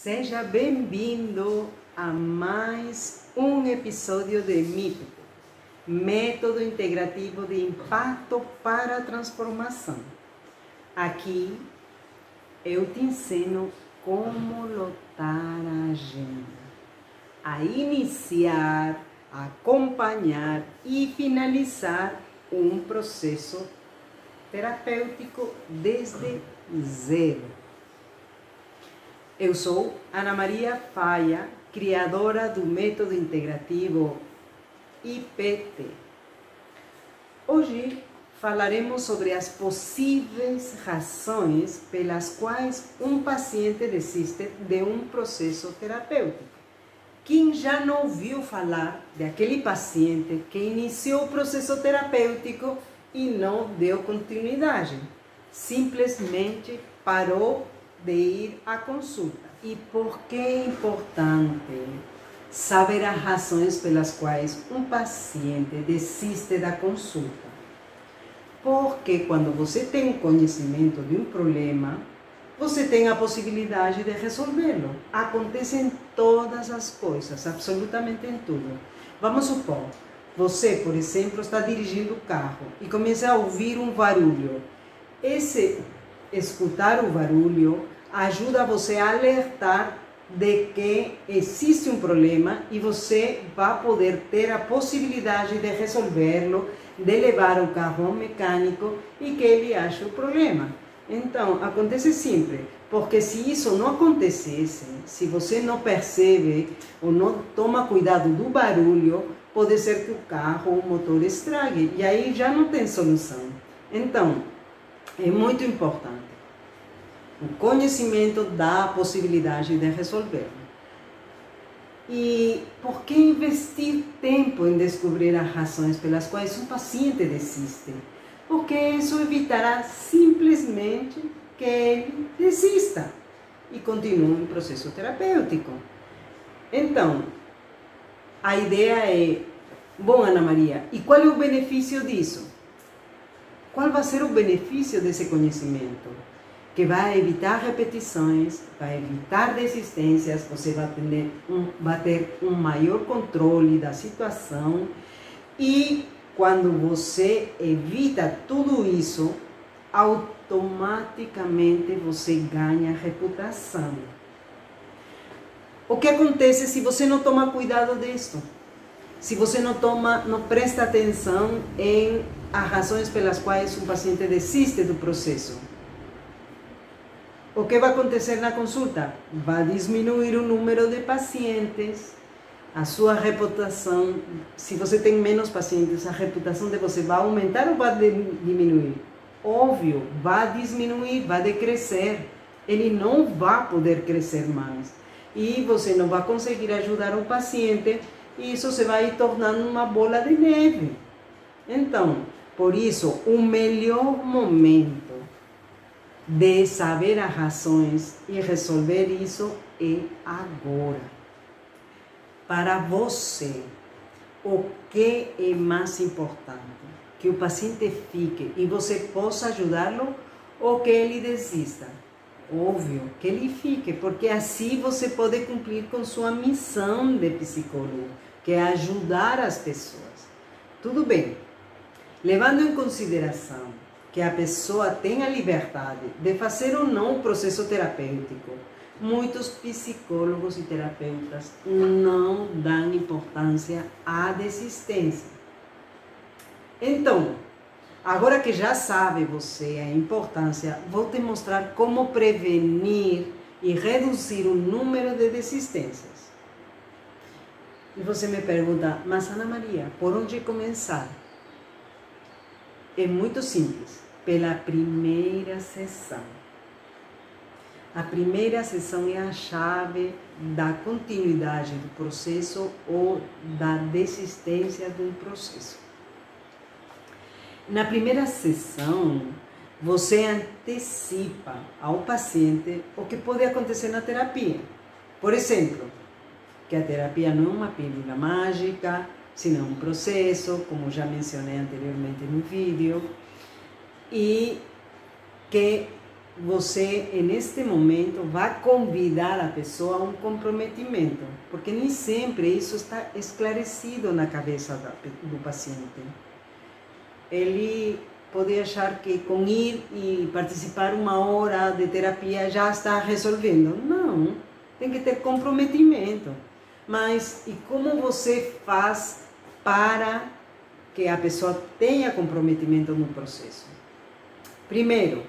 Seja bem-vindo a mais um episódio de MIP, Método Integrativo de Impacto para a Transformação. Aqui eu te ensino como lotar a agenda, a iniciar, acompanhar e finalizar um processo terapêutico desde zero. Eu sou Ana Maria Faia, criadora do Método Integrativo IPT. Hoje falaremos sobre as possíveis razões pelas quais um paciente desiste de um processo terapêutico. Quem já não ouviu falar daquele paciente que iniciou o processo terapêutico e não deu continuidade? Simplesmente parou de ir à consulta. E por que é importante saber as razões pelas quais um paciente desiste da consulta? Porque quando você tem conhecimento de um problema, você tem a possibilidade de resolvê-lo. Acontece em todas as coisas, absolutamente em tudo. Vamos supor, você, por exemplo, está dirigindo o carro e começa a ouvir um barulho. Escutar o barulho ajuda você a alertar de que existe um problema e você vai poder ter a possibilidade de resolvê-lo, de levar o carro ao mecânico e que ele ache o problema. Então, acontece sempre, porque se isso não acontecesse, se você não percebe ou não toma cuidado do barulho, pode ser que o carro ou o motor estrague e aí já não tem solução. Então, é muito importante. O conhecimento dá a possibilidade de resolver. E por que investir tempo em descobrir as razões pelas quais um paciente desiste? Porque isso evitará simplesmente que ele desista e continue o processo terapêutico. Então, a ideia é, bom, Ana Maria, e qual é o benefício disso? Qual vai ser o benefício desse conhecimento? Que vai evitar repetições, vai evitar desistências, você vai ter um maior controle da situação e quando você evita tudo isso, automaticamente você ganha reputação. O que acontece se você não toma cuidado disso? Se você não presta atenção em as razões pelas quais um paciente desiste do processo? O que vai acontecer na consulta? Vai diminuir o número de pacientes, a sua reputação. Se você tem menos pacientes, a reputação de você vai aumentar ou vai diminuir? Óbvio, vai diminuir, vai decrescer. Ele não vai poder crescer mais. E você não vai conseguir ajudar o paciente e isso se vai tornando uma bola de neve. Então, por isso, o melhor momento de saber as razões e resolver isso é agora. Para você, o que é mais importante? Que o paciente fique e você possa ajudá-lo ou que ele desista? Óbvio que ele fique, porque assim você pode cumprir com sua missão de psicólogo, que é ajudar as pessoas. Tudo bem, levando em consideração que a pessoa tem a liberdade de fazer ou não o processo terapêutico, muitos psicólogos e terapeutas não dão importância à desistência. Então, agora que já sabe você a importância, vou te mostrar como prevenir e reduzir o número de desistências. E você me pergunta, mas Ana Maria, por onde começar? É muito simples, pela primeira sessão. A primeira sessão é a chave da continuidade do processo ou da desistência do processo. Na primeira sessão, você antecipa ao paciente o que pode acontecer na terapia. Por exemplo, que a terapia não é uma pílula mágica, senão um processo, como já mencionei anteriormente no vídeo, e que você, neste momento, vai convidar a pessoa a um comprometimento, porque nem sempre isso está esclarecido na cabeça do paciente. Ele pode achar que com ir e participar 1 hora de terapia já está resolvendo. Não, tem que ter comprometimento. Mas e como você faz para que a pessoa tenha comprometimento no processo? Primeiro,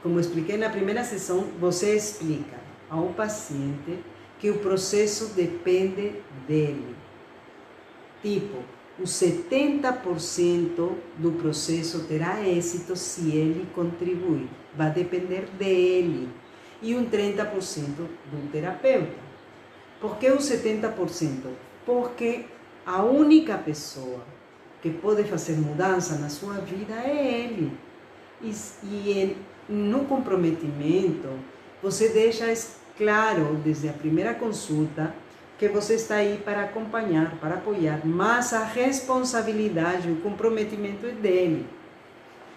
como expliquei na primeira sessão, você explica ao paciente que o processo depende dele. Tipo, os 70% do processo terá êxito se ele contribuir. Vai depender dele. E um 30% do terapeuta. Por que os 70%? Porque a única pessoa que pode fazer mudança na sua vida é ele. E no comprometimento, você deixa claro desde a primeira consulta que você está aí para acompanhar, para apoiar, mas a responsabilidade, o comprometimento é dele.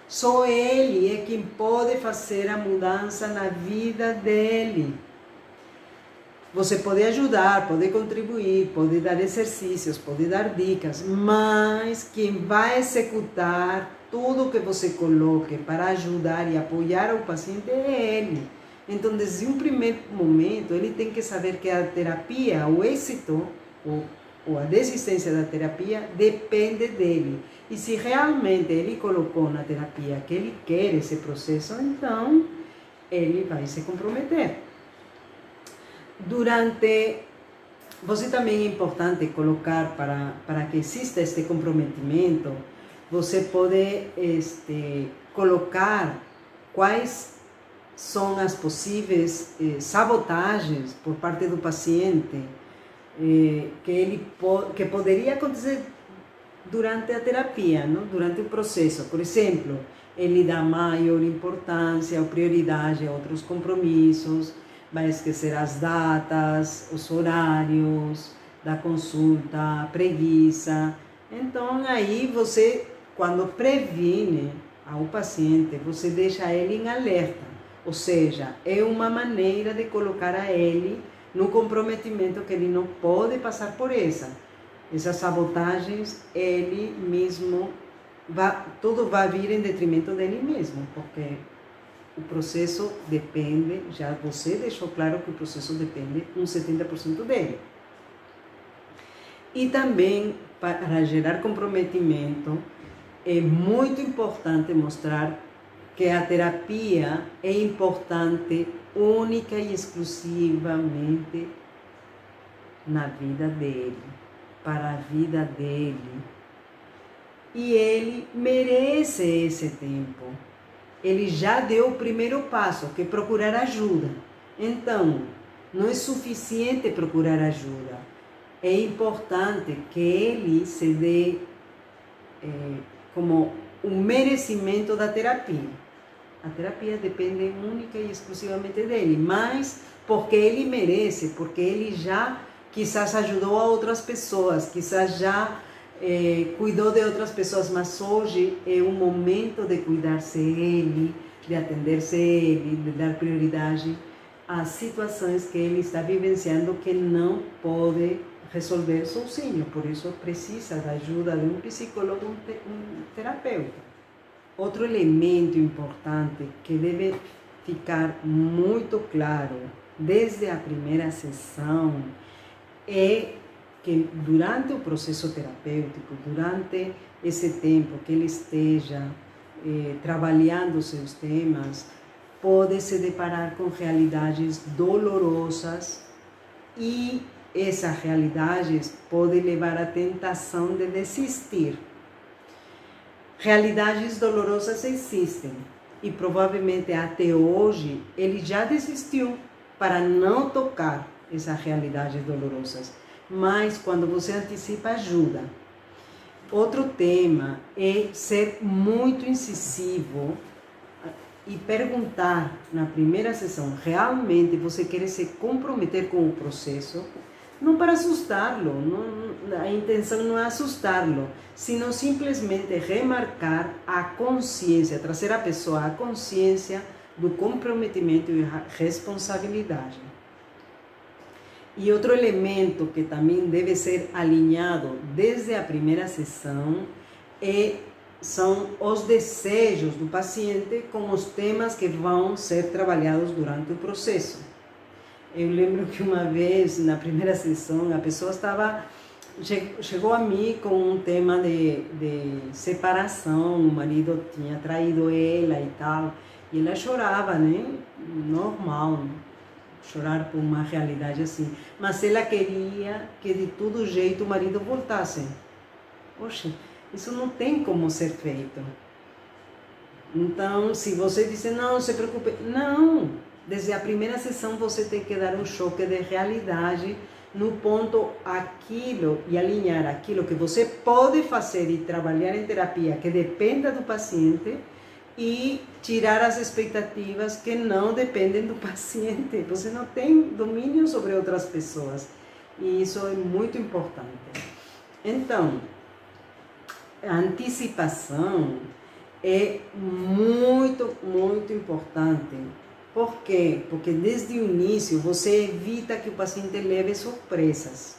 Só ele é quem pode fazer a mudança na vida dele. Você pode ajudar, pode contribuir, pode dar exercícios, pode dar dicas, mas quem vai executar tudo que você coloque para ajudar e apoiar o paciente é ele. Então, desde um primeiro momento, ele tem que saber que a terapia, o êxito ou a desistência da terapia depende dele. E se realmente ele colocou na terapia que ele quer esse processo, então ele vai se comprometer. Você também é importante colocar para que exista este comprometimento, você pode colocar quais são as possíveis sabotagens por parte do paciente que poderia acontecer durante a terapia, não? Durante o processo. Por exemplo, ele dá maior importância ou prioridade a outros compromissos, vai esquecer as datas, os horários da consulta, preguiça. Então, aí você, quando previne ao paciente, você deixa ele em alerta. Ou seja, é uma maneira de colocar a ele no comprometimento que ele não pode passar por essas sabotagens, ele mesmo, tudo vai vir em detrimento dele mesmo, porque o processo depende, já você deixou claro que o processo depende uns 70% dele. E também, para gerar comprometimento, é muito importante mostrar que a terapia é importante única e exclusivamente na vida dele, para a vida dele. E ele merece esse tempo. Ele já deu o primeiro passo, que é procurar ajuda. Então, não é suficiente procurar ajuda. É importante que ele se dê como um merecimento da terapia. A terapia depende única e exclusivamente dele, mas porque ele merece, porque ele já quizás ajudou a outras pessoas, quizás já cuidou de outras pessoas, mas hoje é o momento de cuidar-se ele, de atender-se ele, de dar prioridade às situações que ele está vivenciando que não pode resolver sozinho, por isso precisa da ajuda de um psicólogo, um terapeuta. Outro elemento importante que deve ficar muito claro desde a primeira sessão é que durante o processo terapêutico, durante esse tempo que ele esteja trabalhando seus temas, pode se deparar com realidades dolorosas e essas realidades podem levar à tentação de desistir. Realidades dolorosas existem e provavelmente até hoje ele já desistiu para não tocar essas realidades dolorosas. Mas quando você antecipa, ajuda. Outro tema é ser muito incisivo e perguntar na primeira sessão, realmente você quer se comprometer com o processo? Não para assustá-lo, a intenção não é assustá-lo, sino simplesmente remarcar a consciência, trazer a pessoa à consciência do comprometimento e responsabilidade. E outro elemento que também deve ser alinhado desde a primeira sessão são os desejos do paciente com os temas que vão ser trabalhados durante o processo. Eu lembro que uma vez, na primeira sessão, a pessoa chegou a mim com um tema de separação, o marido tinha traído ela e tal, e ela chorava, né? Normal, chorar por uma realidade assim. Mas ela queria que de todo jeito o marido voltasse. Poxa, isso não tem como ser feito. Então, se você disser, não se preocupe, não. Desde a primeira sessão você tem que dar um choque de realidade no ponto aquilo e alinhar aquilo que você pode fazer e trabalhar em terapia que dependa do paciente e tirar as expectativas que não dependem do paciente. Você não tem domínio sobre outras pessoas e isso é muito importante. Então, a antecipação é muito, muito importante. Por quê? Porque desde o início você evita que o paciente leve surpresas.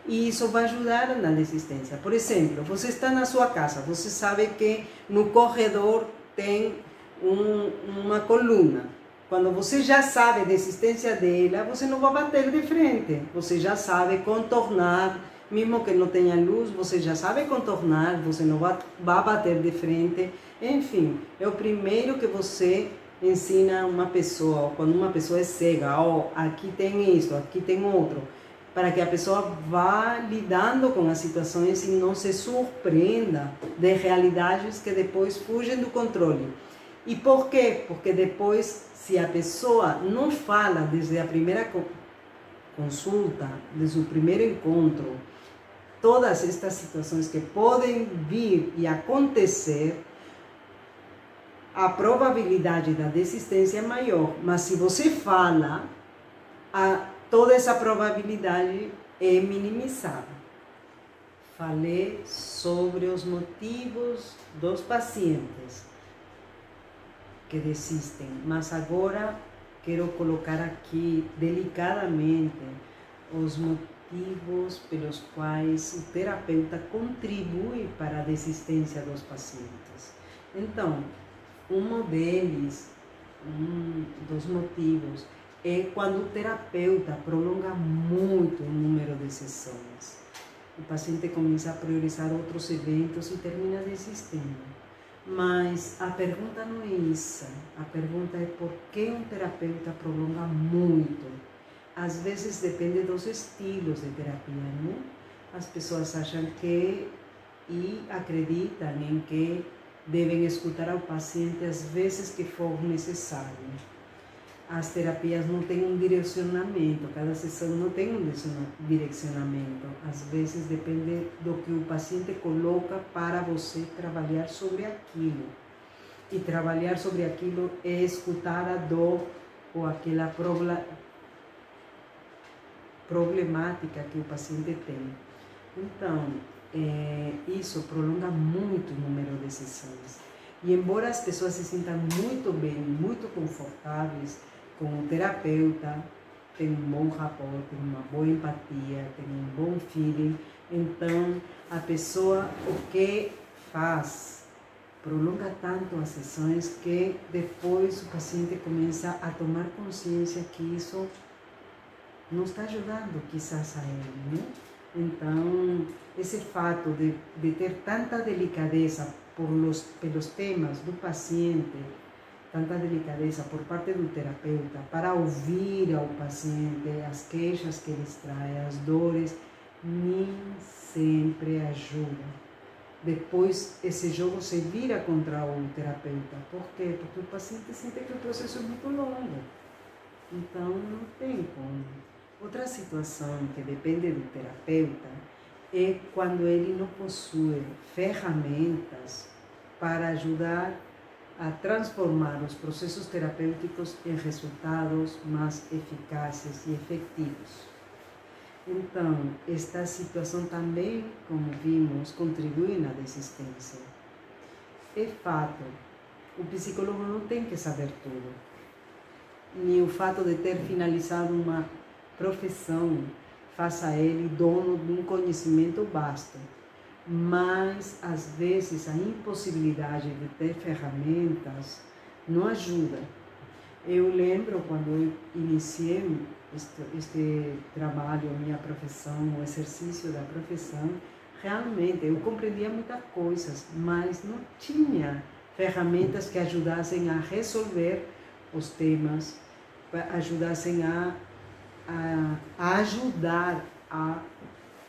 E isso vai ajudar na desistência. Por exemplo, você está na sua casa, você sabe que no corredor tem uma coluna. Quando você já sabe da existência dela, você não vai bater de frente. Você já sabe contornar, mesmo que não tenha luz, você já sabe contornar, você não vai bater de frente. Enfim, é o primeiro que você ensina uma pessoa, quando uma pessoa é cega, aqui tem isso, aqui tem outro, para que a pessoa vá lidando com as situações e não se surpreenda de realidades que depois fugem do controle. E por quê? Porque depois, se a pessoa não fala desde a primeira consulta, desde o primeiro encontro, todas estas situações que podem vir e acontecer, a probabilidade da desistência é maior. Mas se você fala, toda essa probabilidade é minimizada. Falei sobre os motivos dos pacientes que desistem, mas agora quero colocar aqui delicadamente os motivos pelos quais o terapeuta contribui para a desistência dos pacientes. Então, um dos motivos é quando o terapeuta prolonga muito o número de sessões. O paciente começa a priorizar outros eventos e termina desistindo. Mas a pergunta não é essa. A pergunta é por que um terapeuta prolonga muito? Às vezes depende dos estilos de terapia, né? As pessoas acham que e acreditam em que devem escutar ao paciente às vezes que for necessário. As terapias não têm um direcionamento, cada sessão não tem um direcionamento. Às vezes depende do que o paciente coloca para você trabalhar sobre aquilo. E trabalhar sobre aquilo é escutar a dor ou aquela problemática que o paciente tem. Então, isso prolonga muito o número de sessões. E embora as pessoas se sintam muito bem, muito confortáveis com o terapeuta, tem um bom rapport, tem uma boa empatia, tem um bom feeling, então a pessoa o que faz prolonga tanto as sessões que depois o paciente começa a tomar consciência que isso não está ajudando quizás a ele, né? Então, esse fato de ter tanta delicadeza pelos temas do paciente, tanta delicadeza por parte do terapeuta para ouvir ao paciente as queixas que ele traz, as dores, nem sempre ajuda. Depois, esse jogo se vira contra o terapeuta. Por quê? Porque o paciente sente que o processo é muito longo. Então, não tem como. Outra situação que depende do terapeuta é quando ele não possui ferramentas para ajudar a transformar os processos terapêuticos em resultados mais eficazes e efetivos. Então, esta situação também, como vimos, contribui na desistência. É fato, o psicólogo não tem que saber tudo. nem o fato de ter finalizado uma profissão faça ele dono de um conhecimento vasto. Mas, às vezes, a impossibilidade de ter ferramentas não ajuda. Eu lembro quando eu iniciei este trabalho, minha profissão, o exercício da profissão, realmente eu compreendia muitas coisas, mas não tinha ferramentas que ajudassem a resolver os temas, ajudassem a ajudar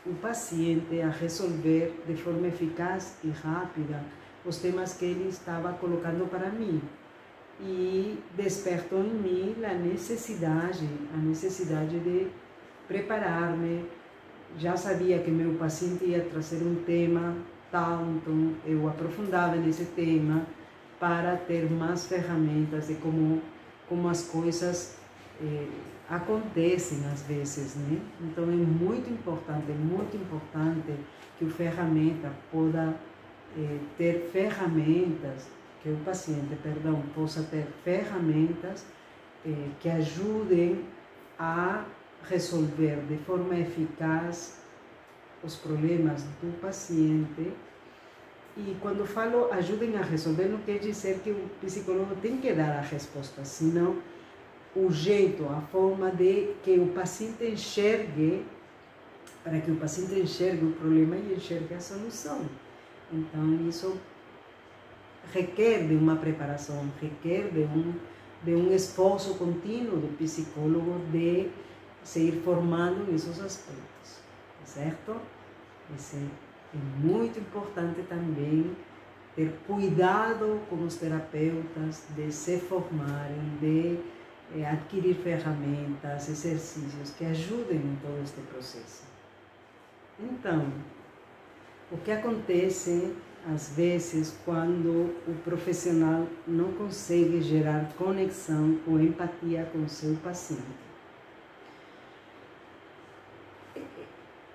o paciente a resolver de forma eficaz e rápida os temas que ele estava colocando para mim. E despertou em mim a necessidade de preparar-me. Já sabia que meu paciente ia trazer um tema tal, então eu aprofundava nesse tema para ter mais ferramentas de como as coisas acontecem às vezes, né? Então é muito importante que o ferramenta ter ferramentas, que o paciente, possa ter ferramentas que ajudem a resolver de forma eficaz os problemas do paciente. E quando falo ajudem a resolver, não quer dizer que o psicólogo tem que dar a resposta, senão o jeito, a forma de que o paciente enxergue, para que o paciente enxergue o problema e enxergue a solução. Então, isso requer de uma preparação, requer de um esforço contínuo do psicólogo de se ir formando nesses aspectos, certo? Isso é muito importante também, ter cuidado com os terapeutas, de se formarem, de adquirir ferramentas, exercícios que ajudem em todo este processo. Então, o que acontece às vezes quando o profissional não consegue gerar conexão ou empatia com o seu paciente?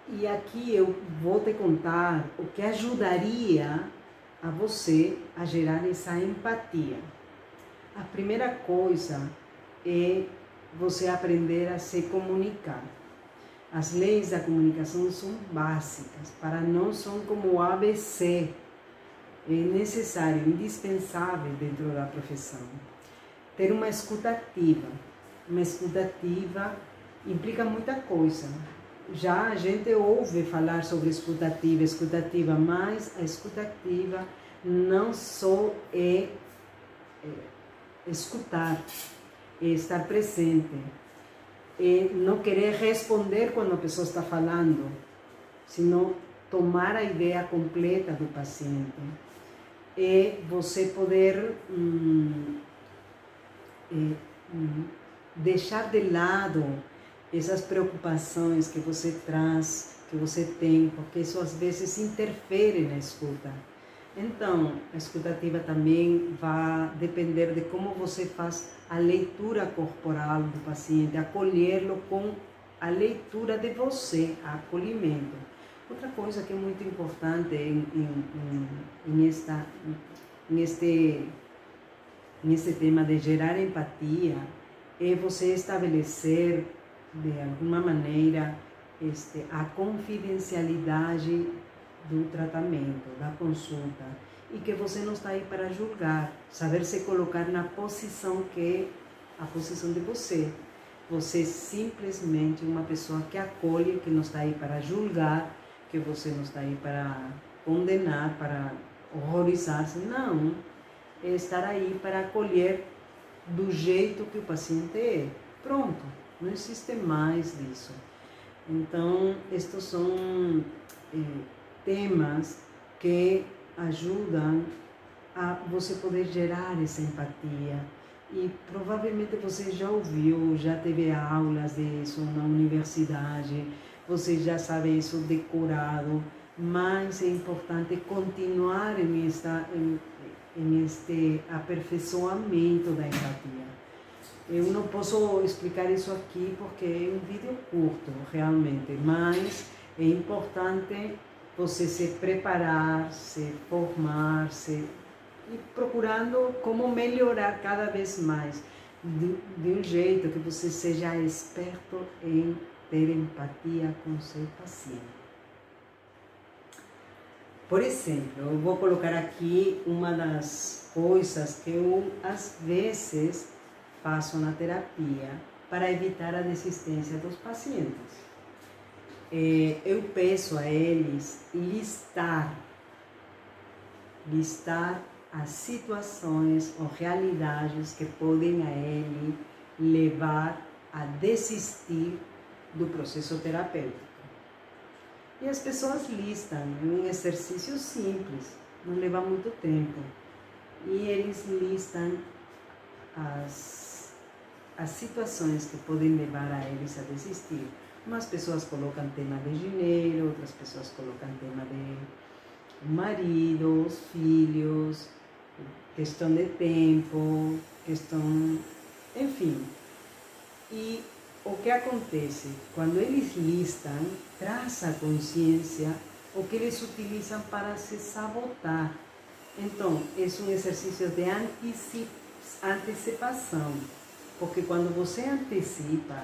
E aqui eu vou te contar o que ajudaria a você a gerar essa empatia. A primeira coisa é você aprender a se comunicar. As leis da comunicação são básicas, para nós são como o ABC. É necessário, indispensável dentro da profissão. Ter uma escuta ativa. Uma escuta ativa implica muita coisa. Já a gente ouve falar sobre escuta ativa, mas a escuta ativa não só é escutar, é estar presente, é não querer responder quando a pessoa está falando, senão tomar a ideia completa do paciente. É você poder deixar de lado essas preocupações que você traz, que você tem, porque isso às vezes interfere na escuta. Então, a escuta ativa também vai depender de como você faz a leitura corporal do paciente, acolhê-lo com a leitura de você, acolhimento. Outra coisa que é muito importante nesse tema de gerar empatia é você estabelecer de alguma maneira a confidencialidade do tratamento, da consulta, e que você não está aí para julgar, saber se colocar na posição que é a posição de você. Você simplesmente uma pessoa que acolhe, que não está aí para julgar, que você não está aí para condenar, para horrorizar-se, não. É estar aí para acolher do jeito que o paciente é. Pronto, não existe mais disso. Então, estes são temas que ajudam a você poder gerar essa empatia. E provavelmente você já ouviu, já teve aulas disso na universidade, você já sabe isso decorado, mas é importante continuar neste aperfeiçoamento da empatia. Eu não posso explicar isso aqui porque é um vídeo curto, realmente, mas é importante você se preparar, se formar, e procurando como melhorar cada vez mais. de um jeito que você seja esperto em ter empatia com seu paciente. Por exemplo, eu vou colocar aqui uma das coisas que eu, às vezes, faço na terapia para evitar a desistência dos pacientes. Eu peço a eles listar as situações ou realidades que podem a ele levar a desistir do processo terapêutico. E as pessoas listam, é um exercício simples, não leva muito tempo. E eles listam as situações que podem levar a eles a desistir. Umas pessoas colocam tema de dinheiro, outras pessoas colocam tema de marido, os filhos, questão de tempo, questão, enfim. E o que acontece? Quando eles listam, traz à consciência o que eles utilizam para se sabotar. Então, é um exercício de antecipação, porque quando você antecipa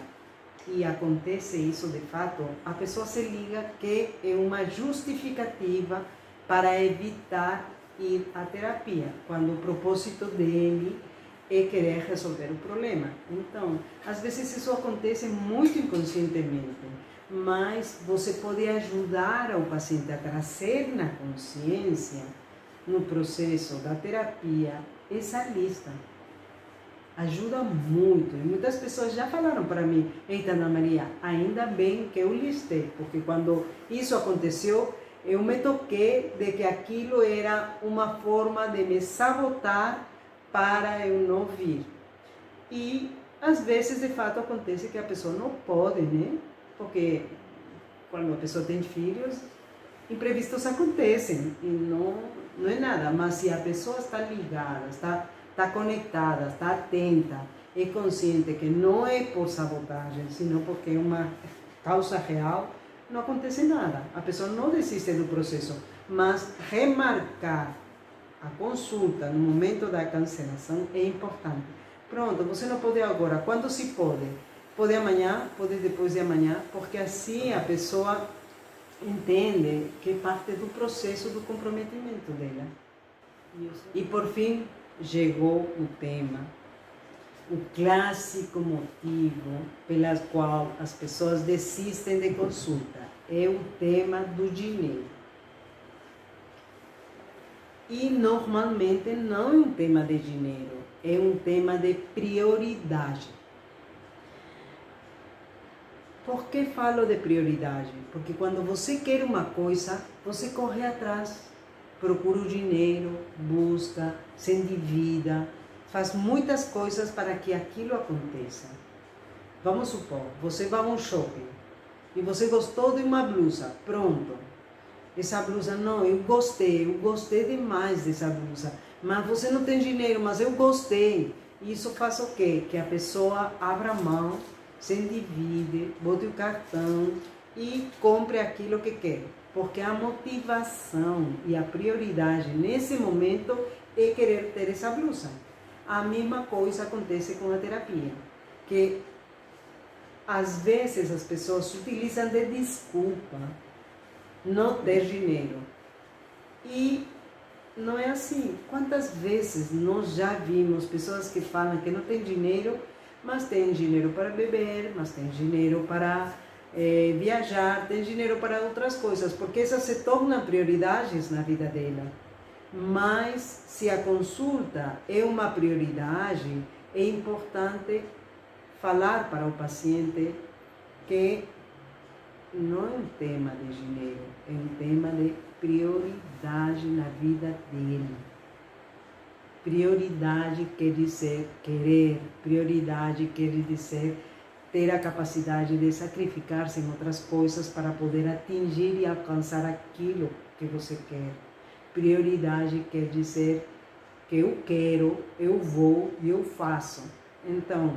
e acontece isso de fato, a pessoa se liga que é uma justificativa para evitar ir à terapia, quando o propósito dele é querer resolver o problema. Então, às vezes isso acontece muito inconscientemente, mas você pode ajudar o paciente a trazer na consciência, no processo da terapia, essa lista. Ajuda muito. E muitas pessoas já falaram para mim: eita, Ana Maria, ainda bem que eu listei, porque quando isso aconteceu, eu me toquei de que aquilo era uma forma de me sabotar para eu não vir. E às vezes, de fato, acontece que a pessoa não pode, né? Porque quando a pessoa tem filhos, imprevistos acontecem e não é nada. Mas se a pessoa está ligada, está conectada, está atenta, é consciente que não é por sabotagem, senão porque é uma causa real, não acontece nada. A pessoa não desiste do processo, mas remarcar a consulta no momento da cancelação é importante. Pronto, você não pode agora. Quando se pode? Pode amanhã, pode depois de amanhã, porque assim a pessoa entende que é parte do processo do comprometimento dela. E por fim, chegou o tema, o clássico motivo pelo qual as pessoas desistem de consulta, é o tema do dinheiro. E normalmente não é um tema de dinheiro, é um tema de prioridade. Por que falo de prioridade? Porque quando você quer uma coisa, você corre atrás, procura o dinheiro, busca, se endivida, faz muitas coisas para que aquilo aconteça. Vamos supor, você vai a um shopping e você gostou de uma blusa, pronto. Essa blusa, não, eu gostei demais dessa blusa, mas você não tem dinheiro, mas eu gostei. Isso faz o quê? Que a pessoa abra a mão, se endivide, bote o cartão e compre aquilo que quer. Porque a motivação e a prioridade nesse momento é querer ter essa blusa. A mesma coisa acontece com a terapia, que às vezes as pessoas utilizam de desculpa não ter dinheiro. E não é assim. Quantas vezes nós já vimos pessoas que falam que não tem dinheiro, mas tem dinheiro para beber, mas tem dinheiro para viajar, tem dinheiro para outras coisas, porque essas se tornam prioridades na vida dela. Mas se a consulta é uma prioridade, é importante falar para o paciente que não é um tema de dinheiro, é um tema de prioridade na vida dele. Prioridade quer dizer querer, prioridade quer dizer ter a capacidade de sacrificar-se em outras coisas para poder atingir e alcançar aquilo que você quer. Prioridade quer dizer que eu quero, eu vou e eu faço. Então,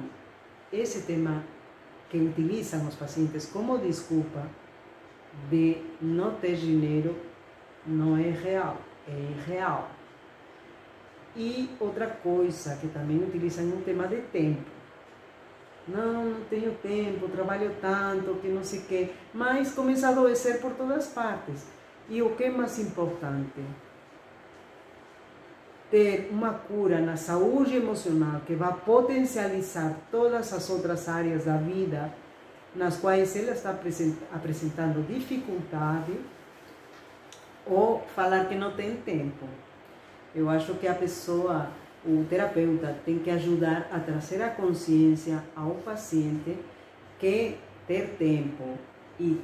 esse tema que utilizam os pacientes como desculpa de não ter dinheiro não é real, é irreal. E outra coisa que também utilizam um tema de tempo. Não tenho tempo, trabalho tanto, que não sei o quê. Mas começa a adoecer por todas partes. E o que é mais importante? Ter uma cura na saúde emocional que vai potencializar todas as outras áreas da vida nas quais ela está apresentando dificuldade, ou falar que não tem tempo. Eu acho que a pessoa, o terapeuta, tem que ajudar a trazer a consciência ao paciente que ter tempo e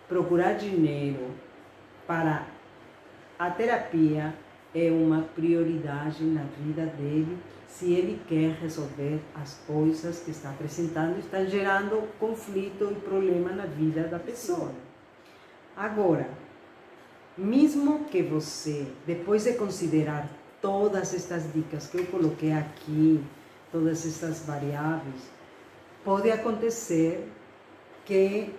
procurar dinheiro para a terapia é uma prioridade na vida dele, se ele quer resolver as coisas que está apresentando e está gerando conflito e problema na vida da pessoa. Agora, mesmo que você, depois de considerar todas estas dicas que eu coloquei aqui, todas estas variáveis, pode acontecer que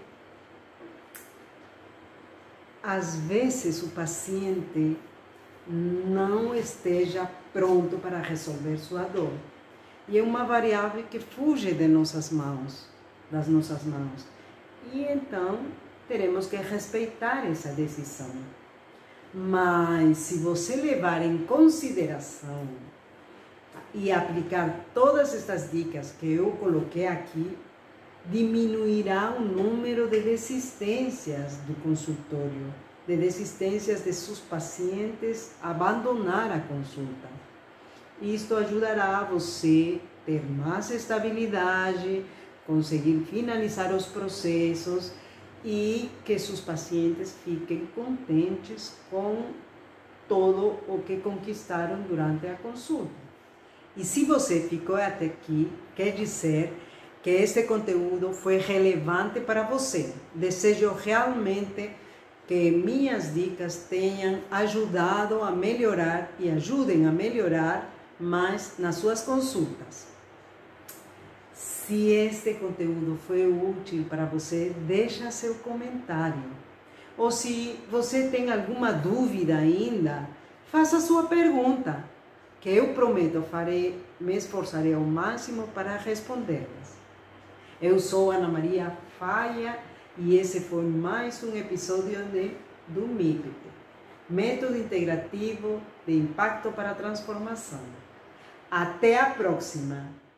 às vezes o paciente não esteja pronto para resolver sua dor. E é uma variável que fuge de nossas mãos, das nossas mãos. E então teremos que respeitar essa decisão. Mas se você levar em consideração e aplicar todas estas dicas que eu coloquei aqui, diminuirá o número de desistências do consultório, de desistências de seus pacientes a abandonar a consulta. Isto ajudará você a ter mais estabilidade, conseguir finalizar os processos e que seus pacientes fiquem contentes com todo o que conquistaram durante a consulta. E se você ficou até aqui, quer dizer que este conteúdo foi relevante para você. Desejo realmente que minhas dicas tenham ajudado a melhorar e ajudem a melhorar mais nas suas consultas. Se este conteúdo foi útil para você, deixa seu comentário. Ou se você tem alguma dúvida ainda, faça sua pergunta, que eu prometo, me esforçarei ao máximo para respondê-las. Eu sou Ana Maria Faia e esse foi mais um episódio do MIPT, Método Integrativo de Impacto para a Transformação. Até a próxima!